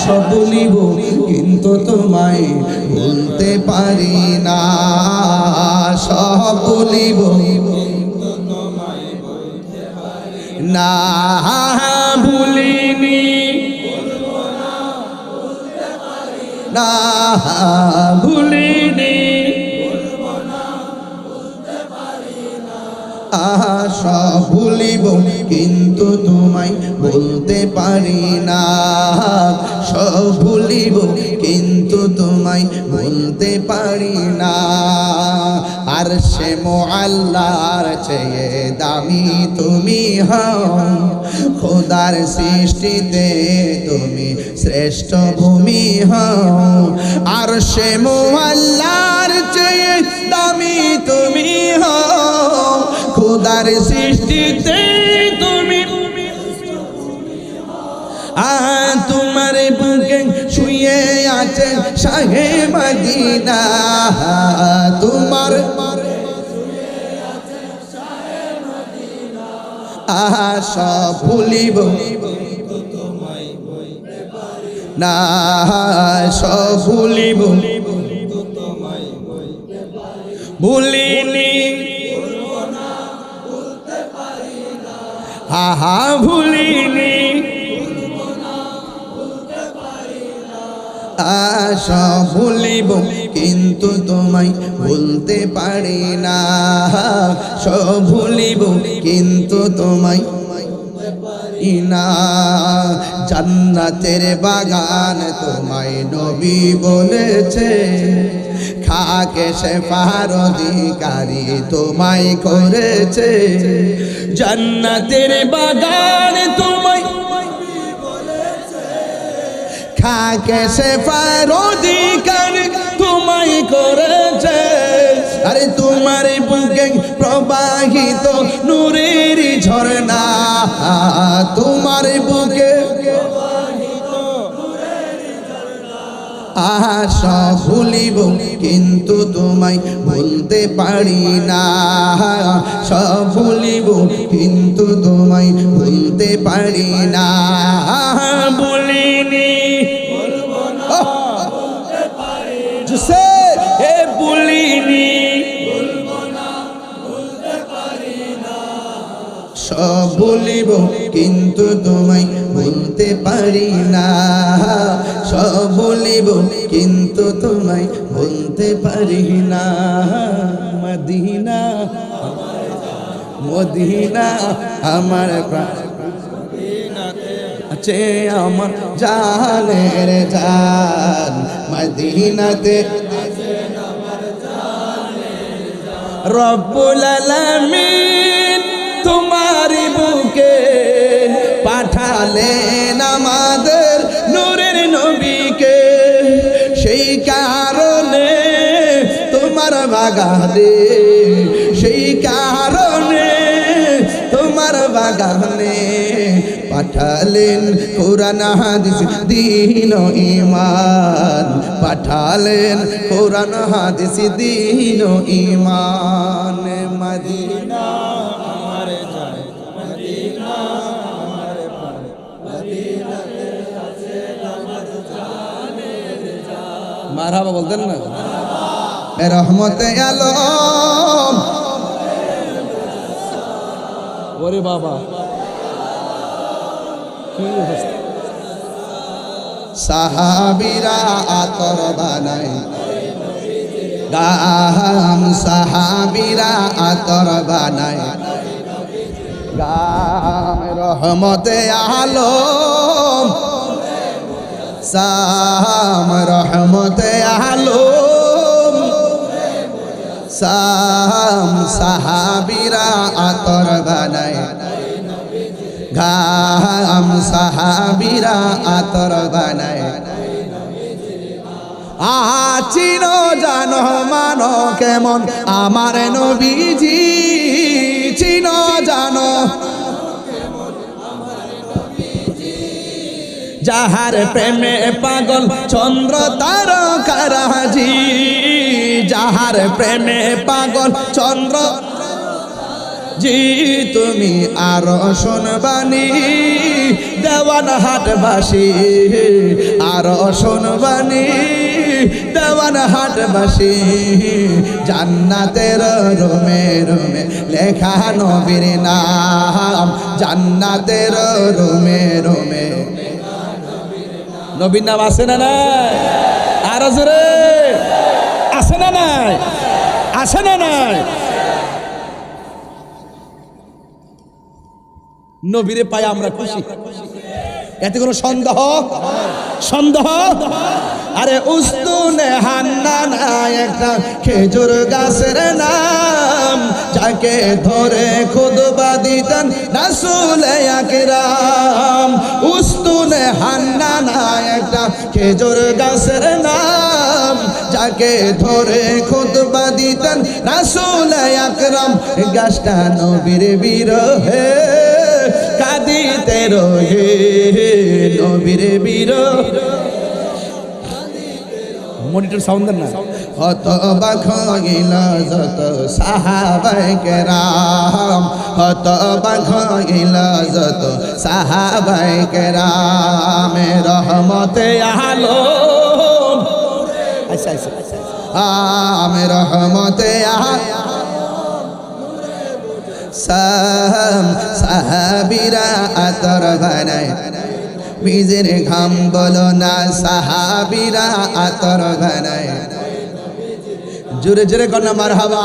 সব ভুলিব কিন্তু তোমায় ভুলতে পারি না, সব ভুলিব না, ভুলিনি না, ভুলিনি সব ভুলিব কিন্তু তোমায় বলতে পারি না, সব ভুলিব কিন্তু তোমায় বলতে পারি না। আর সে মুআল্লার চেয়ে দামি তুমি হও, খোদার সৃষ্টিতে তুমি শ্রেষ্ঠ ভূমি হও। আর সে মুআল্লার চেয়ে দামি তুমি হও, খোদার সৃষ্টিতে তুমি। তোমার বুকে শুয়ে আছে শাহে মদিনা, তোমার সব ভুলিব না, সব ভুলিব ভুলিনি ভুলিনি সব ভুলিব কিন্তু তোমায় ভুলতে পারি না, সব ভুলিব কিন্তু তোমায় না। জান্নাতের বাগান তোমায় নবী বলেছে, খাকে শেফার অধিকারী তোমায় করেছে। জান্নাতের বাগান তোমায় খাকে শেফার অধিকারী তোমায় করেছে। আরে তোমার বুকে প্রবাহিত নূরের ঝর্ণা, তোমার বুকে সব ভুলিব কিন্তু তোমায় ভুলতে পারি না, সব ভুলিব কিন্তু তোমায় ভুলতে পারি না। ভুলিনি ভুলিনি সব ভুলিব কিন্তু তোমায় ভুলতে পারি না, সব ভুলিব কিন্তু তোমায় ভুলতে পারি না। মদিনা মদিনা আমার আছে আমার জানের জান, মদিনাতে রব্বুল আলামিন তোমার বুকে পাঠালেন আমাদের নূরের নবীকে। সেই কারণে তোমার বাগানে, সেই কারণে তোমার বাগানে পাঠালেন কোরআন হাদিস দ্বীন ও ঈমান, পাঠালেন কোরআন হাদিস দ্বীন ও ঈমান। মদিনা আমার যায়, মদিনা আমার পায়, মদিনাতে আছে আমার জানের জান। মারহাবা বলতেন না? এ রহমতে আলম ওরে বাবা সাহাবীরা আতর বানায় গাম, সাহাবীরা আতর বানায় গাম। রহমতে আলম সাম, রহমতে আলম সাম, সাহাবীরা আতর বানায় ঘাম, সাহাবীরা আতর বানায়। চিনো জানো মানো কেমন আমার নবীজি, চিনো জানো যাহার প্রেমে পাগল চন্দ্র তারকারাজি, যাহার প্রেমে পাগল চন্দ্র জি। তুমি আরো শুনবানি দেওয়ান হাটবাসী, আরো শুনবানি দেওয়ান হাটবাসী জান্নাতের রুমে রুমে লেখা নবীর নাম জান্নাতের রুমে রুমে নবীর নাম আছে না নাই আর জোরে আছে না নাই আছে না নাই নবীরে পাই আমরা খুশি এতে কোনো সন্দেহ সন্দেহ আরে উস্তুনে হান্নান একটা খেজুর গাছের নাম যাকে ধরে খুতবা দিতেন রাসূল আকরাম উস্তুনে হান্নান একটা খেজুর গাছের নাম যাকে ধরে খুতবা দিতেন রাসূল আকরাম গাছটা নবীর বিরহে কাঁদিতে রহে নবীর বিরহ মনিটর সাউন্ড দেন না হতবাক হইল যত সাহাবায়ে কেরাম হতবাক হইল যত সাহাবায়ে কেরাম রহমতে আলম আচ্ছা আচ্ছা আমি রহমতে সাহাবীরা আতর বানায় বীজের ঘাম বলো না সাহাবীরা আতর বানায় জোরে জোরে কন্যা মারহাবা